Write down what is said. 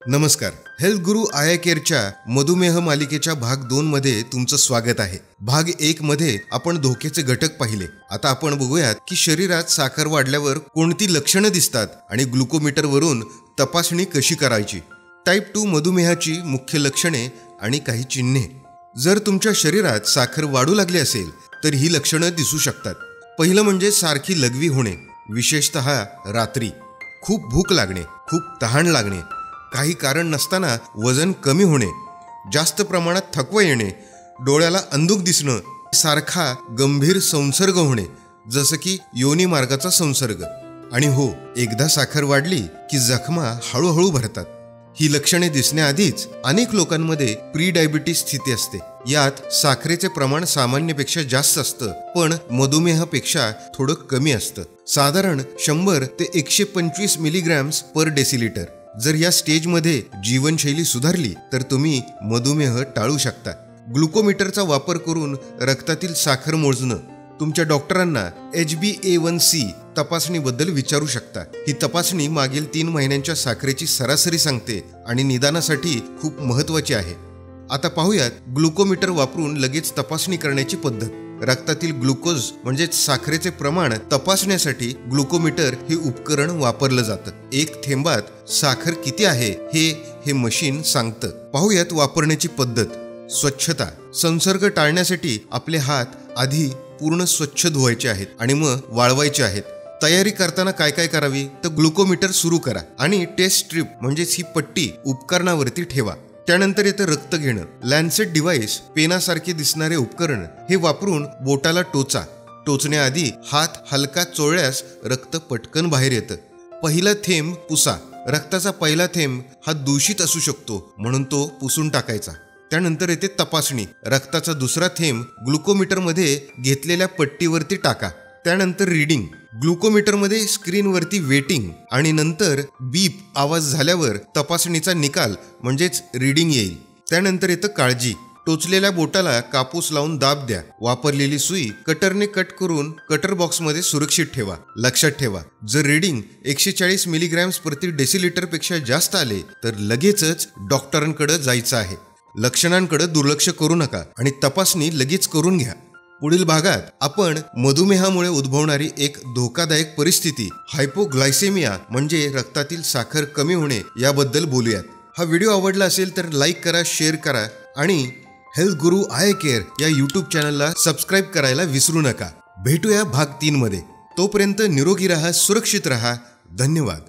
नमस्कार. Health Guru I केअरच्या मधुमेह मालिकेच्या भाग 2 मध्ये तुमचं स्वागत आहे. भाग 1 मध्ये आपण धोक्याचे घटक पाहिले. आता आपण बघूयात की शरीरात साखर वाढल्यावर कोणती लक्षणं दिसतात आणि ग्लुकोमीटरवरून तपासणी कशी करायची. टाईप 2 मधुमेहाची मुख्य लक्षणे आणि काही चिन्हे. जर तुमच्या शरीरात साखर वाढू लागली असेल तर ही लक्षणं दिसू शकतात. पहिलं म्हणजे सारखी लघवी होणे, विशेषतः रात्री. खूप भूक लागणे, खूप तहान लागणे, काही कारण नसताना वजन कमी होणे, जास्त प्रमाणात थकवा येणे, डोळ्याला अंधुक दिसणं, सारखा गंभीर संसर्ग होणे जसं की योनी मार्गाचा संसर्ग. आणि हो, एकदा साखर वाढली की जखमा हळूहळू भरतात. ही लक्षणे दिसण्याआधीच अनेक लोकांमध्ये प्री डायबिटीस स्थिती असते. यात साखरेचे प्रमाण सामान्यपेक्षा जास्त असतं, पण मधुमेहापेक्षा थोडं कमी असतं. साधारण 100 ते 125 मिलीग्रॅम्स पर डेसिलिटर. जर या स्टेजमध्ये जीवनशैली सुधारली तर तुम्ही मधुमेह टाळू शकता. ग्लुकोमीटरचा वापर करून रक्तातील साखर मोजणं. तुमच्या डॉक्टरांना HbA1c तपासणीबद्दल विचारू शकता. ही तपासणी मागील 3 महिन्यांच्या साखरेची सरासरी सांगते आणि निदानासाठी खूप महत्त्वाची आहे. आता पाहूयात ग्लुकोमीटर वापरून लगेच तपासणी करण्याची पद्धत. रक्तातील ग्लुकोज म्हणजेच साखरेचे प्रमाण तपासण्यासाठी ग्लुकोमीटर हे उपकरण वापरलं जातं. 1 थेंबात साखर किती आहे हे मशीन सांगतं. पाहूयात वापरण्याची पद्धत. स्वच्छता. संसर्ग टाळण्यासाठी आपले हात आधी पूर्ण स्वच्छ धुवायचे आहेत आणि मग वाळवायचे आहेत. तयारी करताना काय करावी तर ग्लुकोमीटर सुरू करा आणि टेस्ट स्ट्रीप म्हणजेच ही पट्टी उपकरणावरती ठेवा. त्यानंतर येतं रक्त घेणं. लॅन्सेट डिव्हाइस, पेनासारखे दिसणारे उपकरण हे वापरून बोटाला टोचा. टोचण्याआधी हात हलका चोळल्यास रक्त पटकन बाहेर येतं. पहिला थेंब पुसा. रक्ताचा पहिला थेंब हा दूषित असू शकतो म्हणून तो पुसून टाकायचा. त्यानंतर येते तपासणी. रक्ताचा दुसरा थेंब ग्लुकोमीटरमध्ये घेतलेल्या पट्टीवरती टाका. त्यानंतर रीडिंग. ग्लुकोमीटरमध्ये स्क्रीनवरती वेटिंग आणि नंतर बीप आवाज झाल्यावर तपासणीचा निकाल म्हणजेच रीडिंग येईल. त्यानंतर येतं काळजी. टोचलेल्या बोटाला कापूस लावून दाब द्या. वापरलेली सुई कटरने कट करून कटर बॉक्समध्ये सुरक्षित ठेवा. लक्षात ठेवा, जर रीडिंग 140 मिलीग्रॅम्स प्रति डेसिलिटर पेक्षा जास्त आले तर लगेचच डॉक्टरांकडे जायचं आहे. लक्षणांकडे दुर्लक्ष करू नका आणि तपासणी लगेच करून घ्या. पुढील भागात आपण मधुमेहामुळे उद्भवणारी एक धोकादायक परिस्थिती हायपोग्लायसेमिया म्हणजे रक्तातील साखर कमी होणे याबद्दल बोलूयात. हा व्हिडिओ आवडला असेल तर लाईक करा, शेअर करा आणि हेल्थ गुरु आय केअर या यूट्यूब चॅनलला सबस्क्राईब करायला विसरू नका. भेटूया भाग 3 मध्ये. तोपर्यंत निरोगी राहा, सुरक्षित राहा. धन्यवाद.